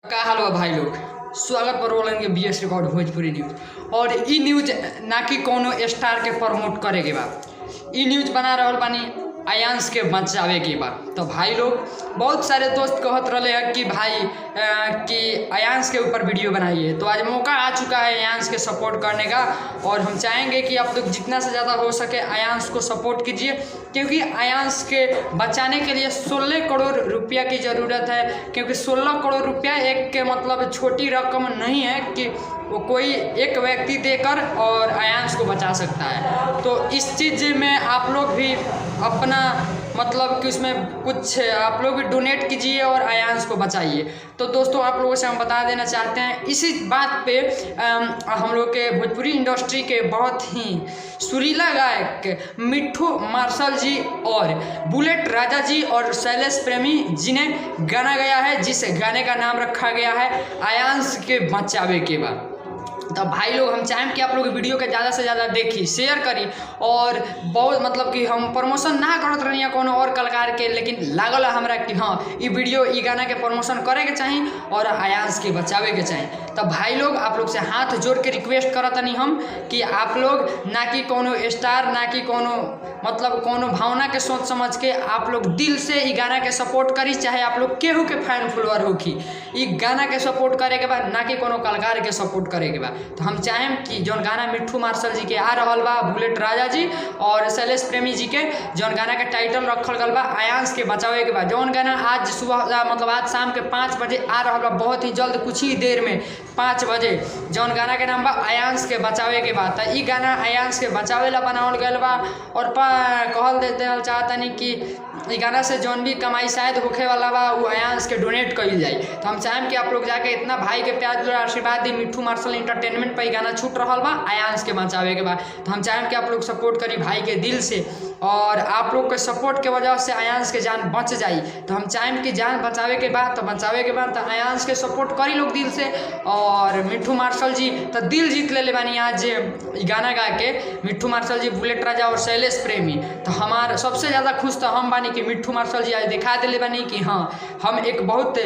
का हाल बा भाई लोग। स्वागत पर बोलन के बीएस रिकॉर्ड भोजपुरी न्यूज। और ई न्यूज ना कि कोनो स्टार के प्रमोट करे के बा, ई न्यूज बना रहल बानी आयांश के बचावे के बा। तो भाई लोग बहुत सारे दोस्त कहत रहे हैं कि भाई कि आयांश के ऊपर वीडियो बनाइए, तो आज मौका आ चुका है आयांश के सपोर्ट करने का। और हम चाहेंगे कि आप लोग जितना से ज़्यादा हो सके आयांश को सपोर्ट कीजिए, क्योंकि आयांश के बचाने के लिए 16 करोड़ रुपया की ज़रूरत है। क्योंकि 16 करोड़ रुपया एक के मतलब छोटी रकम नहीं है कि वो कोई एक व्यक्ति देकर और आयांश को बचा सकता है। तो इस चीज़ में आप लोग भी अपना मतलब कि उसमें कुछ आप लोग भी डोनेट कीजिए और आयांश को बचाइए। तो दोस्तों आप लोगों से हम बता देना चाहते हैं इसी बात पे हम लोग के भोजपुरी इंडस्ट्री के बहुत ही सुरीला गायक मिट्ठू मार्शल जी और बुलेट राजा जी और शैलेश प्रेमी जी ने गाना गाया है, जिस गाने का नाम रखा गया है आयांश के बचावे के बाद। तो भाई लोग हम चाहें कि आप लोग वीडियो के ज़्यादा से ज़्यादा देखी, शेयर करी। और बहुत मतलब कि हम प्रमोशन ना करत रही कोनो और कलाकार के, लेकिन लागल हमरा कि हाँ ये वीडियो ये गाना के प्रमोशन करे के चाहिए और आयांश के बचावे के चाहिए। तो भाई लोग आप लोग से हाथ जोड़ के रिक्वेस्ट करत नहीं हम कि आप लोग ना कि कोनो स्टार ना कि कोनो मतलब कोनो भावना के सोच समझ के आप लोग दिल से ये गाना के सपोर्ट करी, चाहे आप लोग केहू के फैन फॉलोअर हो कि ये गाना के सपोर्ट करे के बाद, ना कि कोनो कलाकार के सपोर्ट करे के बाद। तो हम चाहें कि जौन गाना मिट्ठू मार्शल जी के आ रहल बा, बुलेट राजा जी और शैलेश प्रेमी जी के जौन गाना के टाइटल रखल गल बा आयांश के बचावे के बाद, जौन गाना आज सुबह मतलब आज शाम के 5 बजे आ रहल बा, बहुत ही जल्द कुछ ही देर में 5 बजे, जौन गाना के नाम बा आयांश के बचावे के बाद। तो ई गाना आयांश के बचावे ला बनावल गल बा और कहल देते चाहतनी कि ई गाना से जौन भी कमाई शायद होखे वाला बा वो आयांश के डोनेट कइल जाए। तो हम चाहें कि आप लोग जाके इतना भाई के प्यार और आशीर्वाद दी। मिट्ठू मार्शल एंटरटेनमेंट पर गाना छूट रहा बा आयांश के बचावे के बाद। तो हम चाहें कि आप लोग सपोर्ट करी भाई के दिल से, और आप लोग के सपोर्ट के वजह से आयांश के जान बच जाई। तो हम चाहें कि जान बचावे के बाद तो बचावे के बाद तो आयांश के सपोर्ट करी लोग दिल से। और मिट्ठू मार्शल जी तो दिल जीत ले बानी आज गाना गा के, मिट्ठू मार्शल जी, बुलेट राजा और शैलेश प्रेमी। तो हमारे सबसे ज़्यादा खुश तो हम बानी कि मिट्ठू मार्शल जी आज दिखा दिले बानी कि हाँ हम एक बहुत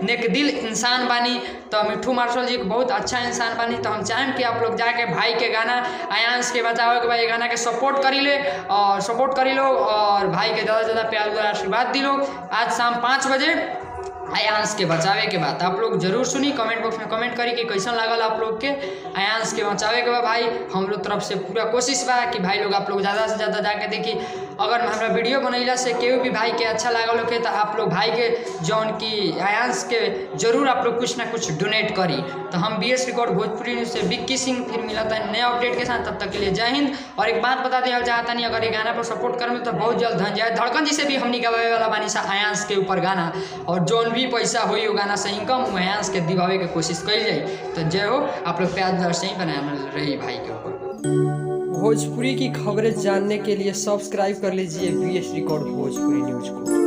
नेक दिल इंसान बानी। तो मिट्ठू मार्शल जी एक बहुत अच्छा इंसान बानी। तो हम चाहें कि आप लोग जाके भाई के गाना आयांश के बचावे के बाद ये गाना के सपोर्ट करी ले और सपोर्ट करी लो और भाई के ज़्यादा से ज़्यादा प्यार और आशीर्वाद दी लो। आज शाम 5 बजे आयांश के बचावे के बाद आप लोग जरूर सुनी, कमेंट बॉक्स में कमेंट करी कि कैसा लागल आप लोग के आयांश के बचावे के बाद। भाई हम लोग तरफ से पूरा कोशिश बा कि भाई लोग आप लोग ज़्यादा से ज़्यादा जाके देखी। अगर हमारा वीडियो बनैला से केहू भी भाई के अच्छा लागल होके तो आप लोग भाई के जौन की आयांश के जरूर आप लोग कुछ ना कुछ डोनेट करी। तो हम बीएस रिकॉर्ड भोजपुरी न्यूज़ से विक्की सिंह फिर मिलता है नए अपडेट के साथ। तब तक के लिए जय हिंद। और एक बात बता देना चाहता नहीं, अगर ये गाना पर सपोर्ट करें तो बहुत जल्द धनजय धड़कन जी से भी हमनी गवावे वाला बानी सा आयांश के ऊपर गाना, और जौन भी पैसा हो वो गाना से इनकम वो आयांश के दिवावे के कोशिश कल जाए। तो जय हो, आप लोग प्यार दुलार से ही बनाए रही भाई के ऊपर। भोजपुरी की खबरें जानने के लिए सब्सक्राइब कर लीजिए बीएस रिकॉर्ड भोजपुरी न्यूज को।